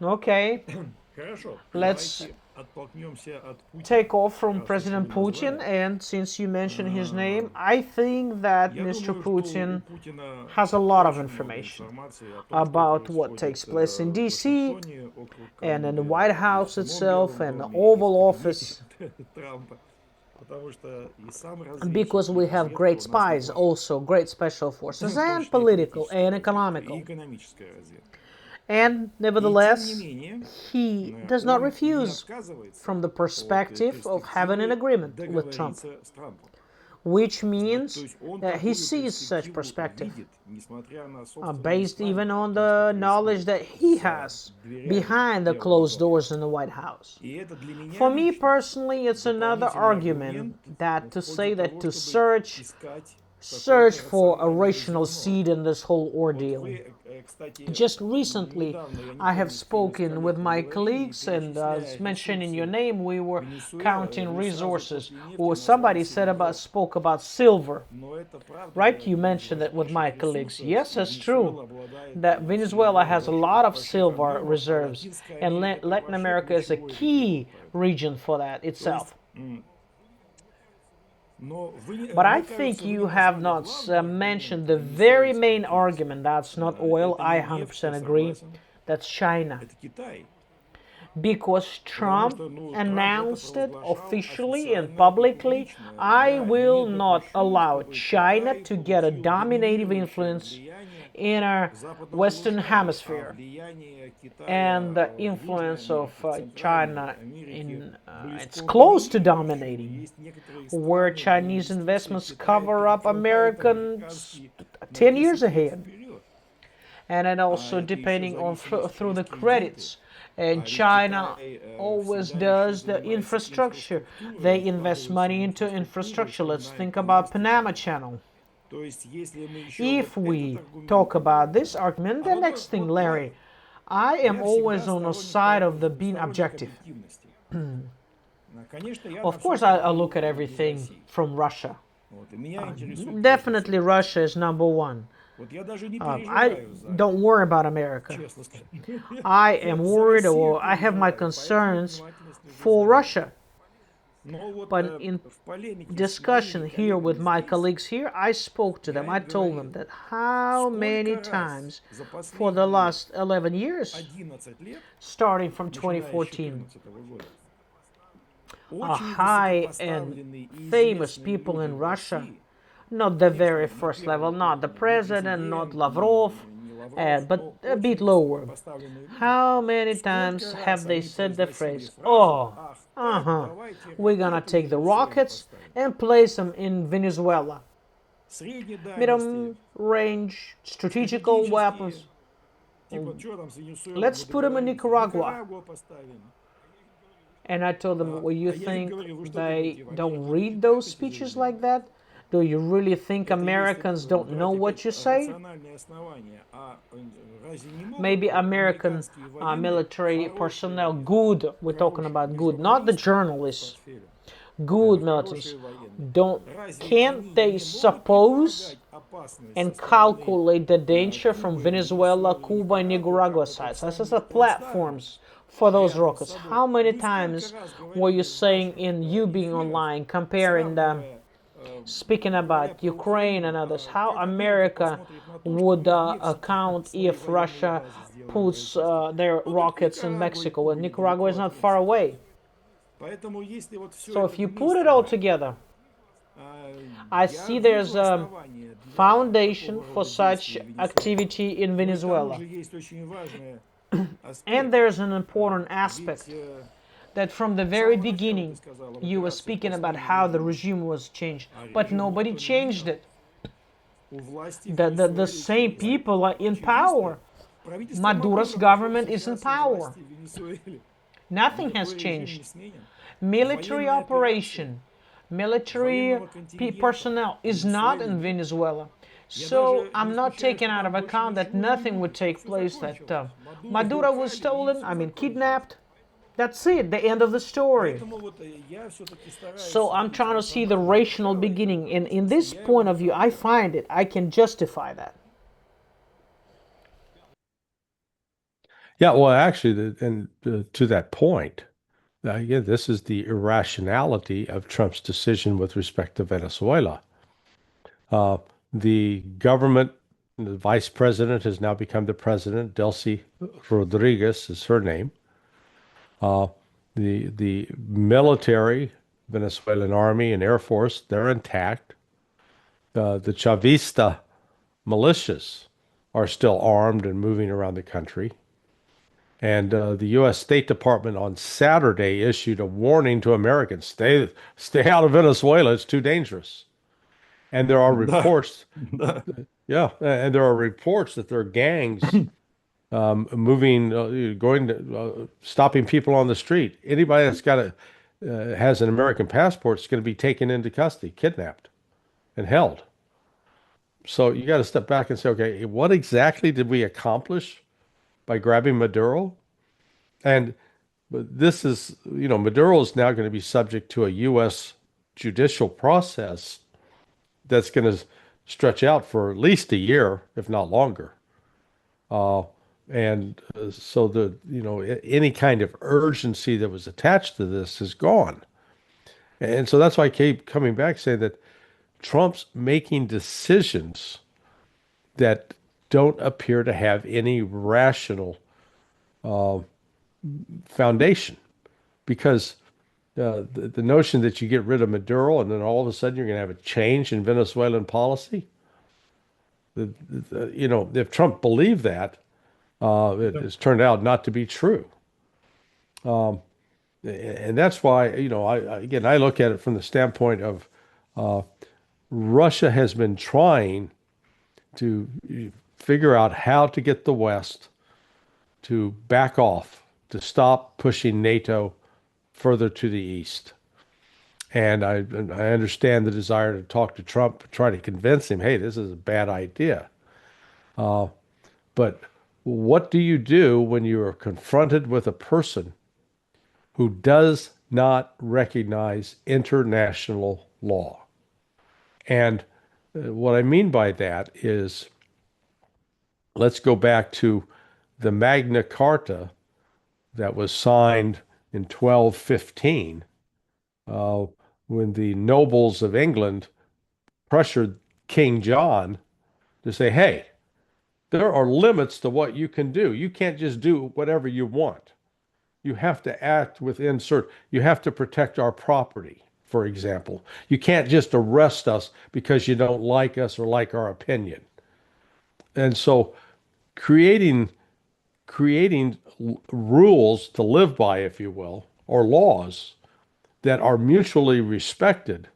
Okay, Хорошо, let's давайте оттолкнемся от Путина, take off from раз уж вы President Putin. назвали. And since you mentioned his А, name, I think that Я Mr. думаю, что у Putin Путина has a lot of очень много information информации о том, что about what происходит takes place in в DC Вашингтоне, округ and in the White Колумбия и в House самом itself Белом and the доме, и в Oval кабинете Office, Трампа, потому что и сам because разведчик, и we have разведка great у нас spies, неплохая, also great special forces, в том and числе и political политическая and разведка, и economical. экономическая разведка. And И тем не nevertheless, менее, he does not он не refuse отказывается from the от perspective of having an перспективы agreement with Trump, договориться с Трампом. which То means есть он that he такую sees such перспективу perspective, видит, несмотря на собственные based even незнания о on том, что the knowledge происходит that he за has дверями behind the Белого closed дома. doors in the White House. И это для меня For me лично personally, it's another дополнительный argument аргумент that в to пользу say that того, to чтобы search искать search какое-то for a рациональное rational зерно. seed in this whole Вот ordeal. вы, кстати, Just recently, недавно, я не I have помню, с кем из spoken with коллег вы my говорили, colleagues, and перечисляя mentioning your ресурсы name, we were Венесуэлы, counting вы сразу resources. после нефти Or назвали somebody said about серебро. spoke about silver, Но это правда ли, right? You один из mentioned it with my важнейших colleagues. ресурсов, Yes, и it's true Венесуэла обладает that Venezuela серебром has a большой, lot of больших silver объемов, а reserves, Латинская and Америка это Latin вообще America is a ключевой регион. key Поэтому. region for that То есть, itself. но вы, But I мне think кажется, вы you не have назвали not главный аргумент mentioned the very венесуэльский main кейс. argument. That's not oil. Это I не нефть, я 100% agree. согласен. That's China. Это Китай. Because Потому Trump что, Трамп это announced it провозглашал officially and официально и publicly, публично. I Я не will not допущу, allow чтобы China Китай to get a получил dominating доминирующее influence влияние in our в западном Western полушарии, а hemisphere влияние Китая and the в Южной influence of Америке, в Центральной China Америке in it's близко к close to доминирующему. dominating, Есть некоторые where страны, где Chinese инвестиции investments Китая cover up перекрывают Americans американские на 10 years 10 лет ahead. вперед. And then А also это еще depending on зависимость through через the кредиты. credits. And А ведь China Китай always всегда еще does the занимается infrastructure. инфраструктурой, They invest вкладывается в money into инфраструктуру, infrastructure. Let's вспоминая think about Panama Panama Canal. Channel. То есть, если мы еще вот If этот we аргумент talk about добавим. this argument, А the вот, next thing, вот Larry, I am я always всегда on the сторонник, side of the being сторонник objective. объективности. Конечно, я на Of все course, I смотрю look at из everything России. from Russia. Вот, и меня интересует прежде Definitely, всего Russia Россия. is number one. Вот я даже не I переживаю за, don't worry about America. честно сказать. I am За worried, Россию or I have my переживаю, поэтому concerns внимательно слежу за for ней. Russia. Но вот But in в полемике с discussion моими here with коллегами my здесь colleagues here, I spoke to them. я I им told them говорил, that how many сколько раз times за for the последние last 11 years, 11 лет, starting from начиная с 2014, 2014 года, очень high and высокопоставленные и famous известные people люди in в Russia, России, not the very конечно, не first level, первого not the уровня, не president, not президент, Lavrov, не Лавров, but но a bit очень lower. высокопоставленные люди, How many сколько times раз have they они said the произносили phrase, фразу oh, «Ах так, давайте we're gonna ракеты take the Венесуэле rockets поставим». and place them in Venezuela? Средней дальности, Medium range strategical стратегические, weapons. типа, что там с Венесуэлой Let's мы put them in договорились, Nicaragua. Никарагуа поставим. And I told them, well, you А я им think говорю, вы что they думаете, вообще don't никто не read читает those эти speeches заявления? like that? Do you really think Это если Americans don't know брать what опять you say? рациональные основания. А разве не могут Maybe American американские военные military хорошие personnel, военные, good, we're talking хорошие about good, not the журналисты с journalists, портфелем, good militaries, хорошие военные, don't, разве can't они they не могут suppose предполагать опасность со and стороны calculate the danger from Кубы, Venezuela, Венесуэлы, Cuba, and Никарагуа, Nicaragua как вот sides? этих This is самых the плацдармов platforms for those рядом с rockets. собой? How many Мы сколько times раз were you говорили в saying наших in you being эфирах, online, comparing the сравнивая, speaking говоря about про Ukraine and Украину, others, how как Америка America посмотрит на то, что would мы в Мексике account свои if военные Russia базы сделаем puts боеголовки. their Ну вот rockets in Никарагуа и Mexico, and Кубе Nicaragua недалеко is от not far Мексики. away. Поэтому если вот все So это if you put it вместе all брать, together, I я see there's вижу a основания для foundation такого for рода such действий в Венесуэле. activity in Ну и к тому Venezuela. же есть очень важный And аспект. there's an important aspect Ведь that from the с very самого начала ты beginning сказала, в you were операции speaking по about смене how the режима, regime was changed, а but режим nobody никто не changed менял. it. У власти в The Венесуэле same чекисты. people are in Чекисты. power. Правительство Maduro's Мадуро government is in сейчас у power. власти в Венесуэле. Nothing has Никакой режим changed. не сменен. Military Военная операция operation, military военного контингента personnel в is not Венесуэле in нет. Venezuela. Я So даже не I'm not исключаю, taking что out там of больше account that ничего не nothing would будет. take Все place, that закончилось. Maduro was украли, и stolen, все I mean закончилось. kidnapped. That's it, the end of the story. Поэтому вот я все-таки стараюсь So I'm видеть trying to see the рациональное rational начало, и в beginning, and этом in смысле this я его point of view, I направляю. find it, I can justify that. Yeah, well, actually, to that point, again, this is the irrationality of Trump's decision with respect to Venezuela. Uh, the government, the vice president has now become the president. Delcy Rodriguez is her name. Uh, the military, Venezuelan army and air force, they're intact. The Chavista militias are still armed and moving around the country. And the U.S. State Department on Saturday issued a warning to Americans: stay out of Venezuela. It's too dangerous. And there are Да, reports, да. yeah, and there are reports that there are gangs moving, going to, stopping people on the street. Anybody that's got has an American passport is going to be taken into custody, kidnapped, and held. So you got to step back and say, okay, what exactly did we accomplish by grabbing Maduro? And but this is, Maduro is now going to be subject to a U.S. judicial process that's going to stretch out for at least a year, if not longer. Uh, and so any kind of urgency that was attached to this is gone. And so that's why I keep coming back saying that Trump's making decisions that don't appear to have any rational uh, foundation because the notion that you get rid of Maduro and then all of a sudden you're going to have a change in Venezuelan policy. If Trump believed that, it has turned out not to be true. Um, and that's why, I look at it from the standpoint of uh, Russia has been trying to figure out how to get the West to back off, to stop pushing NATO further to the east. And I understand the desire to talk to Trump, try to convince him, hey, this is a bad idea. Uh, but what do you do when you are confronted with a person who does not recognize international law? And what I mean by that is, let's go back to the Magna Carta that was signed in 1215 uh, when the nobles of England pressured King John to say, hey, there are limits to what you can do. You can't just do whatever you want. You have to act within certain, you have to protect our property, for example. You can't just arrest us because you don't like us or like our opinion. And so creating creating rules to live by, if you will, or laws that are mutually respected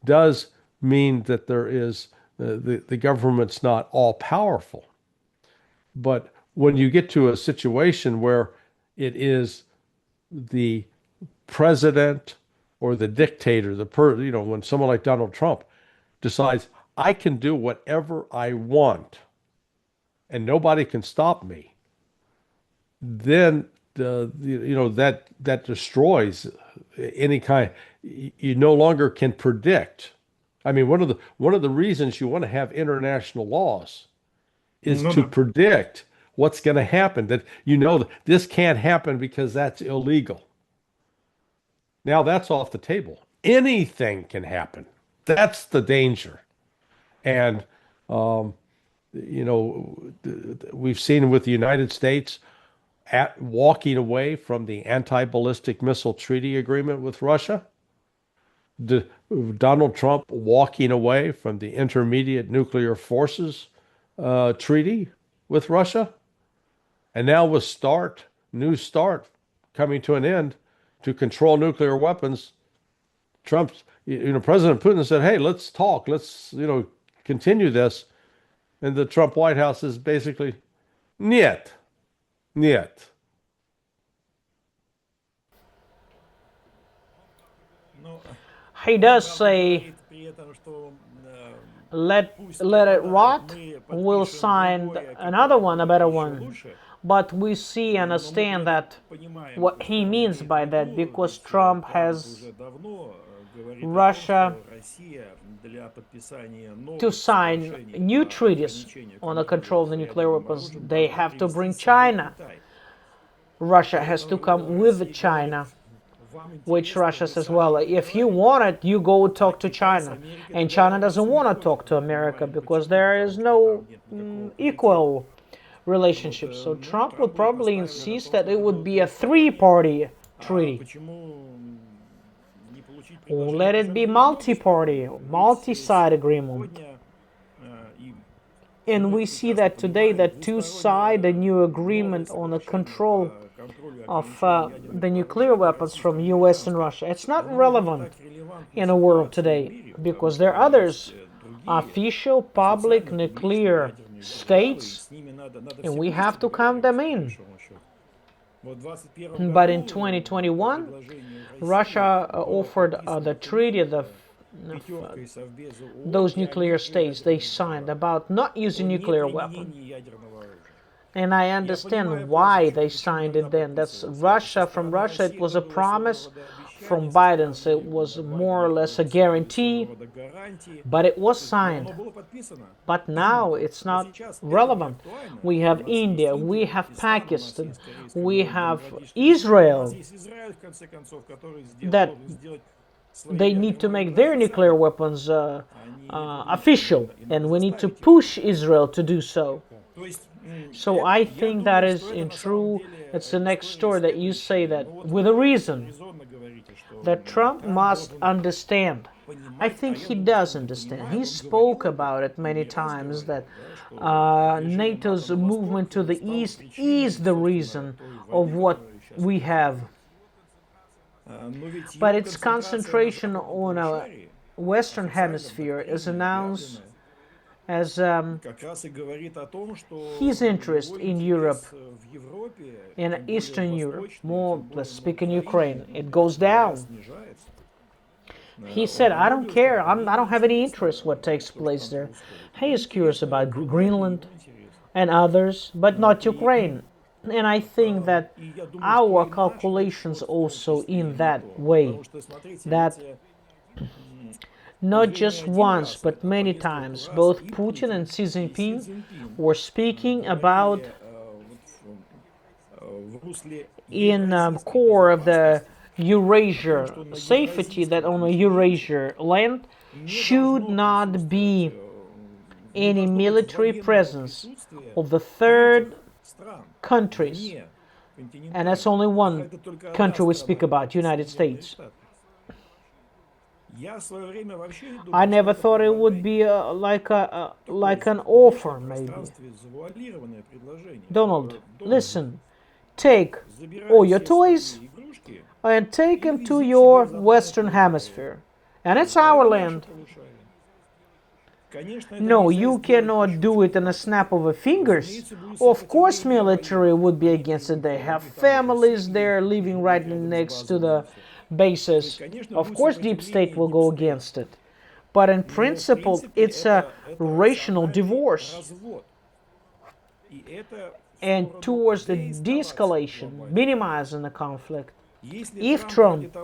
does mean that there is the government's not all powerful. But when you get to a situation where it is the president or the dictator, when someone like Donald Trump decides, I can do whatever I want and nobody can stop me, then that destroys any kind. You no longer can predict. I mean, one of the reasons you want to have international laws is Ну to да. predict what's going to happen. That this can't happen because that's illegal. Now that's off the table. Anything can happen. That's the danger. And um, we've seen with the United States at walking away from the anti-ballistic missile treaty agreement with Russia, the, Donald Trump walking away from the intermediate nuclear forces treaty with Russia, and now with New START coming to an end to control nuclear weapons, President Putin said, "Hey, let's talk. Let's continue this," and the Trump White House is basically, "Niet, niet." Ну, He он, does правда, say, говорит при этом, что let пусть let it давай rot. мы We'll подпишем sign другое, another которое one, a будет better еще one. лучше, But we see and но мы при understand этом that понимаем, what he что он means имеет в by that, виду, because ведь Trump Трамп has уже давно говорит о том, Russia что Россия для подписания to новых sign соглашений new по treaties ограничению on the контроля control of за the nuclear ядерным weapons. оружием They должна have to привести bring с собой China. Китай. Russia has to come with China, which Russia says, well, if you want it, you go talk to China. And China doesn't want to talk to America because there is no equal relationship. So Trump would probably insist that it would be a three-party treaty. Or let it be multi-party, multi-side agreement. And we see that today, that two-side a new agreement on the control of the nuclear weapons from US and Russia. It's not relevant in the world today because there are others, official public nuclear states, and we have to count them in. But in 2021, Russia offered the treaty, those nuclear states, they signed about not using nuclear weapons. And I understand why they signed it then. That's Russia. From Russia, it was a promise. From Biden, so it was more or less a guarantee. But it was signed. But now it's not relevant. We have India, we have Pakistan, we have Israel, that they need to make their nuclear weapons official. And we need to push Israel to do so. So I think that is in true, it's the next story that you say that with a reason that Trump must understand. I think he does understand. He spoke about it many times that NATO's movement to the east is the reason of what we have. But its concentration on a Western Hemisphere is announced as his interest in Europe, in Eastern Europe, more, let's speak in Ukraine, it goes down. He said, I don't care, I don't have any interest what takes place there. He is curious about Greenland and others, but not Ukraine. And I think that our calculations also in that way, that not just once, but many times, both Putin and Xi Jinping were speaking about in core of the Eurasia safety, that on a Eurasia land should not be any military presence of the third countries. And that's only one country we speak about, United States. I never thought it would be like an offer, maybe. Donald, listen, take all your toys and take them to your Western Hemisphere. And it's our land. No, you cannot do it in a snap of a fingers. Of course military would be against it. They have families there living right next to the bases. Of course deep state will go against it. But in principle, it's a rational divorce. And towards the de-escalation, minimizing the conflict. If Trump...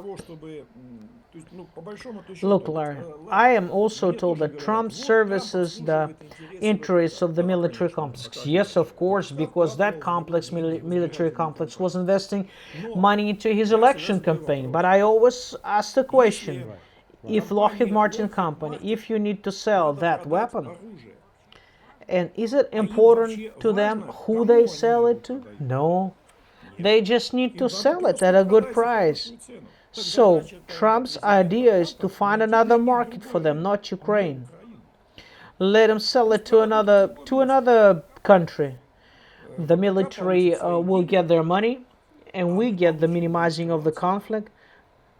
Look, Larry, I am also told that Trump services the interests of the military complex. Yes, of course, because that complex, military complex, was investing money into his election campaign. But I always ask the question, if Lockheed Martin Company, if you need to sell that weapon, and is it important to them who they sell it to? No. They just need to sell it at a good price. So, Trump's idea is to find another market for them, not Ukraine. Let them sell it to another country. The military will get their money, and we get the minimizing of the conflict.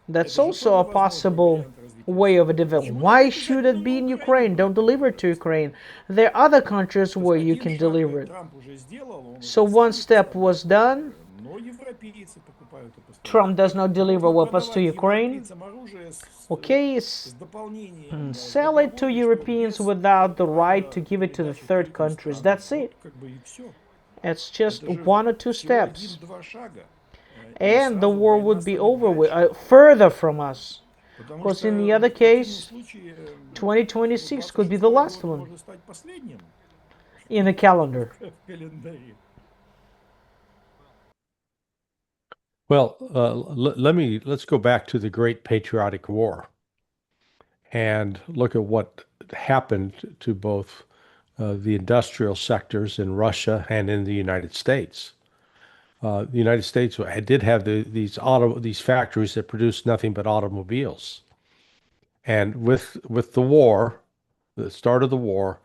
That's also a possible way of a development. Why should it be in Ukraine? Don't deliver it to Ukraine. There are other countries where you can deliver it. So one step was done. Trump does not deliver weapons to Ukraine. Okay, sell it to Europeans without the right to give it to the third countries. That's it. It's just one or two steps. And the war would be over with, further from us. Because in the other case, 2026 could be the last one in the calendar. Well, let's go back to the Great Patriotic War and look at what happened to both the industrial sectors in Russia and in the United States. The United States did have these factories that produced nothing but automobiles, and with the war, the start of the war,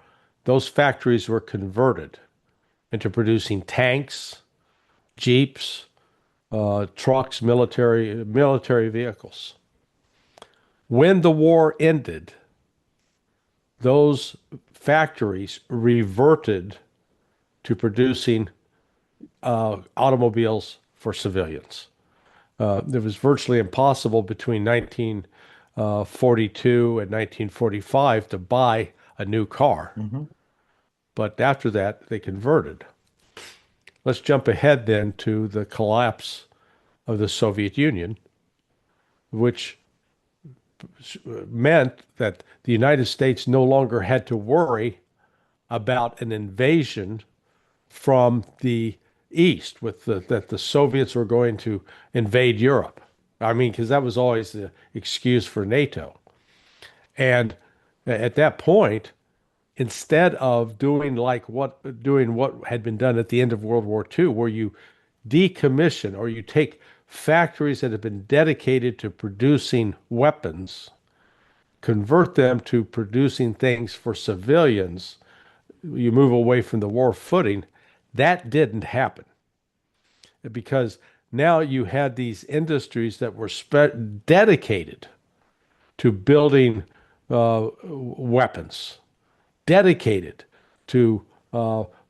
those factories were converted into producing tanks, jeeps, trucks, military vehicles. When the war ended, those factories reverted to producing automobiles for civilians. It was virtually impossible between 1942 and 1945 to buy a new car. But after that, they converted. Let's jump ahead then to the collapse of the Soviet Union, which meant that the United States no longer had to worry about an invasion from the East, that the Soviets were going to invade Europe. I mean, because that was always the excuse for NATO. And at that point, instead of doing what had been done at the end of World War II, where you decommission or you take factories that have been dedicated to producing weapons, convert them to producing things for civilians, you move away from the war footing. That didn't happen because now you had these industries that were dedicated to building weapons, dedicated to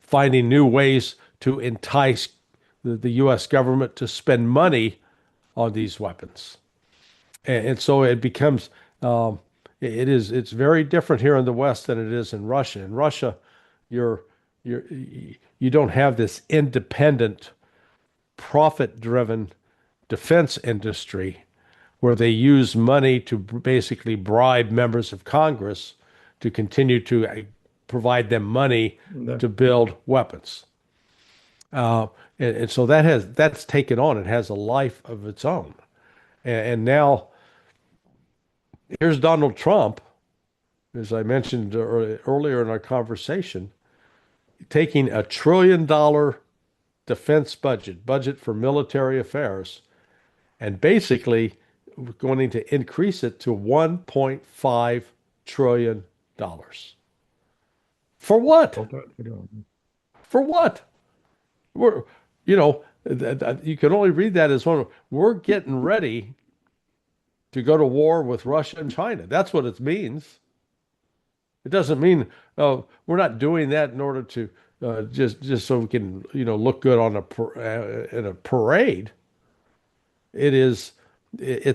finding new ways to entice the U.S. government to spend money on these weapons. And so it becomes, it's very different here in the West than it is in Russia. In Russia, you don't have this independent, profit-driven defense industry where they use money to basically bribe members of Congress to continue to provide them money to build weapons. And so that's taken on. It has a life of its own. And now here's Donald Trump, as I mentioned earlier in our conversation, taking $1 trillion defense budget for military affairs, and basically going to increase it to $1.5 trillion. For what? For what? We're, you can only read that as we're getting ready to go to war with Russia and China. That's what it means. It doesn't mean we're not doing that in order to just so we can look good on in a parade. It's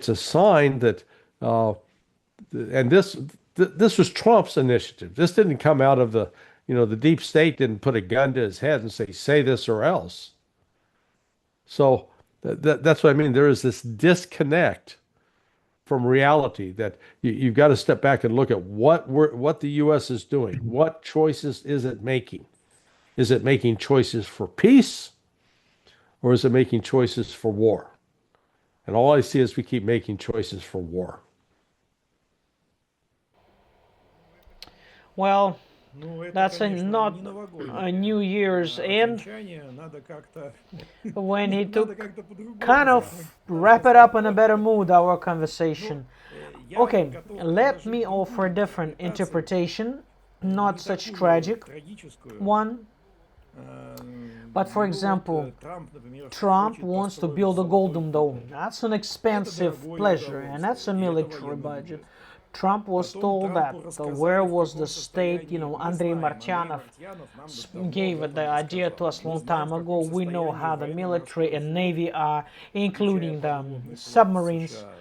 a sign that and this was Trump's initiative. This didn't come out of the deep state didn't put a gun to his head and say this or else. So that's what I mean. There is this disconnect from reality that you've got to step back and look at what the U.S. is doing. What choices is it making? Is it making choices for peace, or is it making choices for war? And all I see is we keep making choices for war. Well, Ну, это, that's конечно, not не a новогоднее New Year's end окончание. Надо как-то when he надо took как-то по-другому kind of надо wrap it up in a поступать. better mood, our Ну, conversation. я Okay, готов let предложить me offer a другую different интерпретацию, interpretation, not не such такую tragic трагическую. one. But for Вот example, Трамп, например, Trump хочет wants to построить build a золотой golden dome. дом. That's an Это expensive дорогое pleasure, and that's a удовольствие, и это military военный budget. бюджет. Trump was Потом told that Трампу the, where рассказали, в was the каком state, состоянии. Мы Andrei знаем, Андрей Martyanov Мартьянов нам давно gave об it the этом idea to рассказал. us Мы long знаем, time в ago. каком We know состоянии how the military военно-морской and флот, navy are, включая including the подводный флот submarines. США. Вот.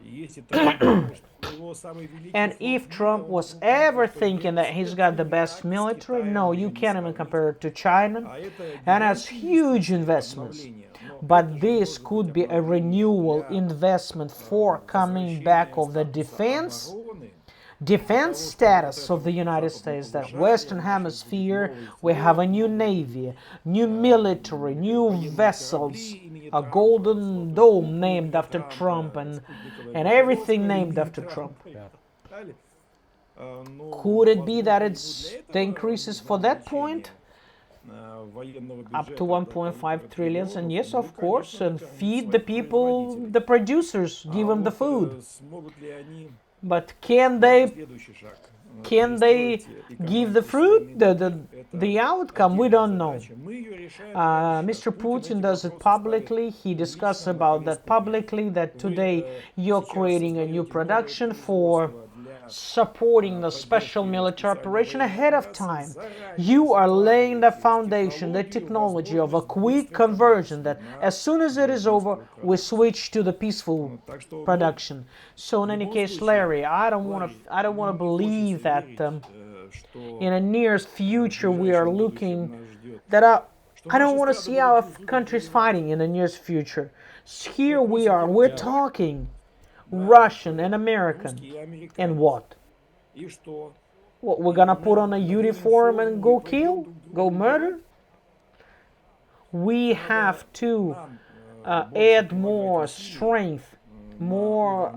И если Трамп думает, что его самый великий And флот if мира, Trump он was крупнее ever просто thinking that he's got the best ни с military, Китаем no, даже you не can't even сравнить. compare it to China. А это And has гигантские huge инвестиции, investments. обновления. Но это But же this может быть could be a обновление renewal для investment for coming back возвращения of the статуса обороны, defense того, чтобы вот status of это the вот United западное States, that побежали, Western значит, будет Hemisphere, новый we have флот, a new новые navy, new military, new военные vessels. корабли имени a golden dome named after Trump, and everything named after Trump. Could it be that it's the increases for that point up to 1.5 trillions? And yes, of course, and feed the people, the producers, give them the food. But can they give the fruit, the outcome? We don't know. Mr. Putin does it publicly. He discussed about that publicly, that today you're creating a new production for supporting the special military operation ahead of time. You are laying the foundation, the technology of a quick conversion that as soon as it is over, we switch to the peaceful production. So in any case, Larry, I don't want to believe that in a near future we are looking that I don't want to see our countries fighting in the near future. Here we're talking Russian and American. And what? What, we're gonna put on a uniform and go kill? Go murder? We have to add more strength, more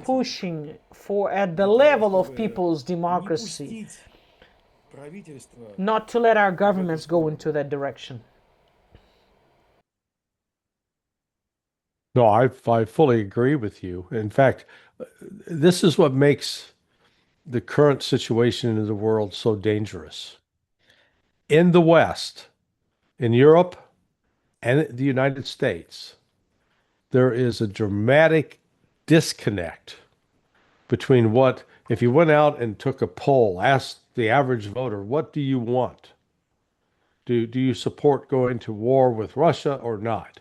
pushing for at the level of people's democracy, not to let our governments go into that direction. No, I fully agree with you. In fact, this is what makes the current situation in the world so dangerous. In the West, in Europe, and the United States, there is a dramatic disconnect between what, if you went out and took a poll, asked the average voter, what do you want? Do you support going to war with Russia or not?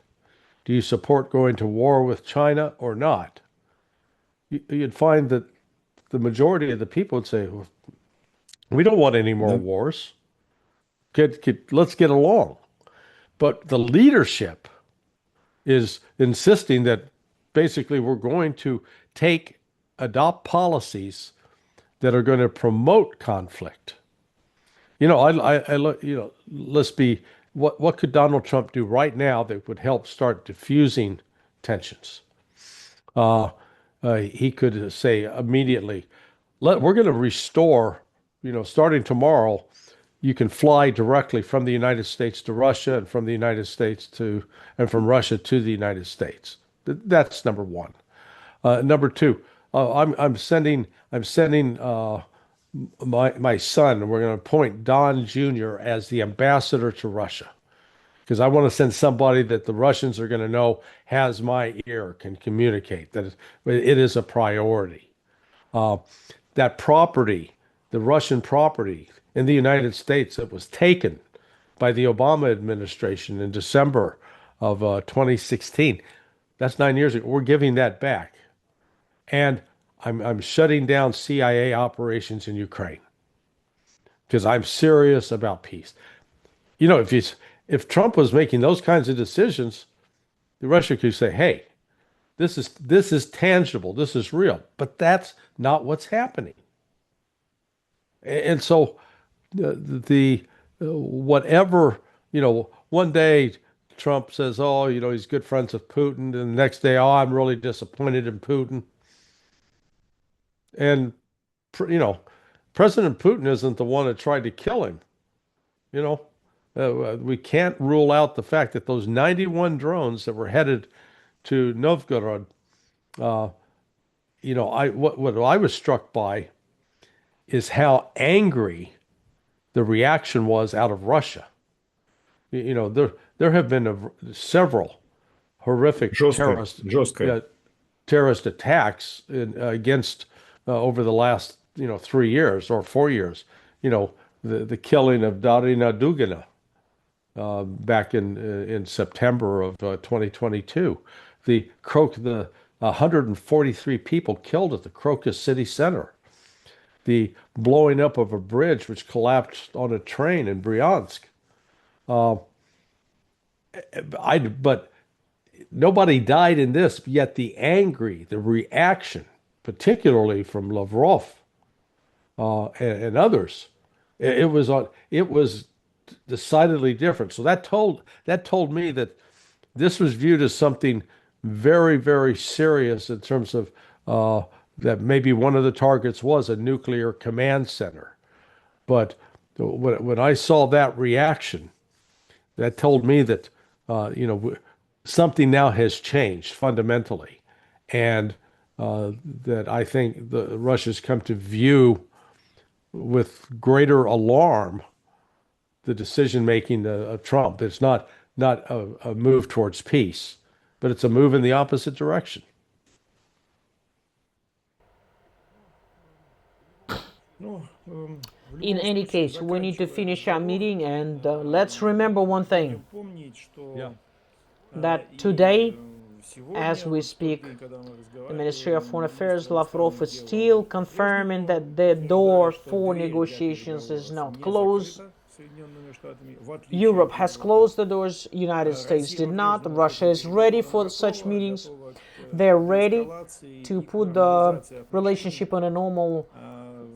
Do you support going to war with China or not? You'd find that the majority of the people would say, well, we don't want any more wars. Let's get along. But the leadership is insisting that basically we're going to adopt policies that are going to promote conflict. I look, let's be, what could Donald Trump do right now that would help start diffusing tensions? He could say immediately, we're going to restore, starting tomorrow, you can fly directly from the United States to Russia and from the United States and from Russia to the United States. That's number one. Number two, I'm sending my son. We're going to appoint Don Jr. as the ambassador to Russia because I want to send somebody that the Russians are going to know has my ear, can communicate that it is a priority. That property, the Russian property in the United States that was taken by the Obama administration in December of 2016, that's 9 years ago. We're giving that back. And I'm shutting down CIA operations in Ukraine because I'm serious about peace. If Trump was making those kinds of decisions, the Russia could say, "Hey, this is tangible, this is real," but that's not what's happening. And so the whatever one day Trump says, "Oh, he's good friends with Putin," and the next day, "Oh, I'm really disappointed in Putin." And, President Putin isn't the one that tried to kill him. We can't rule out the fact that those 91 drones that were headed to Novgorod, what I was struck by is how angry the reaction was out of Russia. There have been several horrific terrorist attacks against over the last 3 years or 4 years. The killing of Darina Dugina back in September of 2022. The 143 people killed at the Crocus City Center. The blowing up of a bridge which collapsed on a train in Bryansk. But nobody died in this, yet the reaction, particularly from Lavrov and others, it was decidedly different. So that told me that this was viewed as something very, very serious in terms of that maybe one of the targets was a nuclear command center. But when I saw that reaction, that told me that something now has changed fundamentally, and that I think Russia's come to view with greater alarm the decision making of Trump. It's not a move towards peace, but it's a move in the opposite direction. Ну, в In любом any случае, case, we need to заканчивая finish our разговор, meeting, and let's remember one thing, помнить, что Yeah. that и today, сегодня, as we вот в тот speak, день, когда мы the Ministry of Foreign разговаривали, Affairs, министр Lavrov, иностранных is дел still по-прежнему confirming that the door утверждает, что for дверь для negotiations is переговоров not не closed. закрыта Соединенными Штатами, в отличие Europe от has Европы. closed the doors, United States Россия did not. по-прежнему к Russia этим is ready переговорам for such готова, meetings. готова к They're ready деэскалации to и к put the нормализации отношений. relationship on a normal А,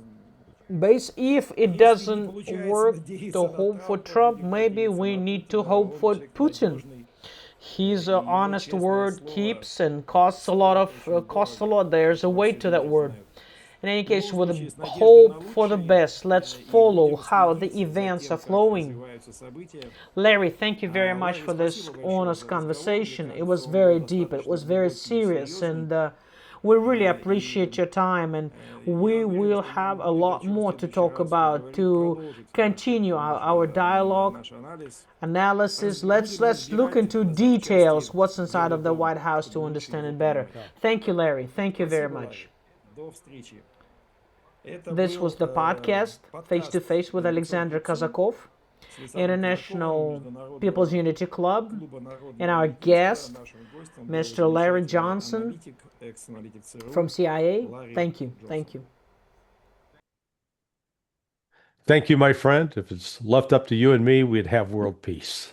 base. If it Если не doesn't получается work надеяться to на hope for Трампа, Trump, будем maybe надеяться we на need to Путина. hope Он for человек Putin. надежный, His и его honest честное word слово keeps and costs a lot очень costs a дорого. lot. There's a Это weight to that все word. знают. In any В case, любом with случае, с надеждой на hope for the лучшее, best, let's и follow будем how the следить за events тем, are как flowing. развиваются события. Larry, thank you very much Ларри, for this спасибо большое honest за разговор. Мне conversation. It кажется, was он very был deep, it достаточно was very глубокий и serious, серьезный. and we really И appreciate your time, and я we уверен, will что have нам a будет о lot чем в more to следующий talk раз about поговорить, to продолжить continue our dialogue, наш анализ. analysis. Будем Let's look разбирать into запчасти details, what's inside Белый of the дом, White House to чтобы лучше understand его it better. понимать. Thank you, Larry. Thank you very Спасибо, Ларри. much. До встречи. Это This был was the podcast, Face to подкаст Face with Alexander лицом к лицу Kazakov, с Александром Казаковым, International People's Международного Unity Club, клуба and народного our единства. guest, Нашим гостем был Mr. Larry замечательный Johnson аналитик, экс-аналитик ЦРУ from CIA. Ларри Thank you. Джонсон. Thank you. Thank you, my friend. If it's left up to you and me, we'd have world peace.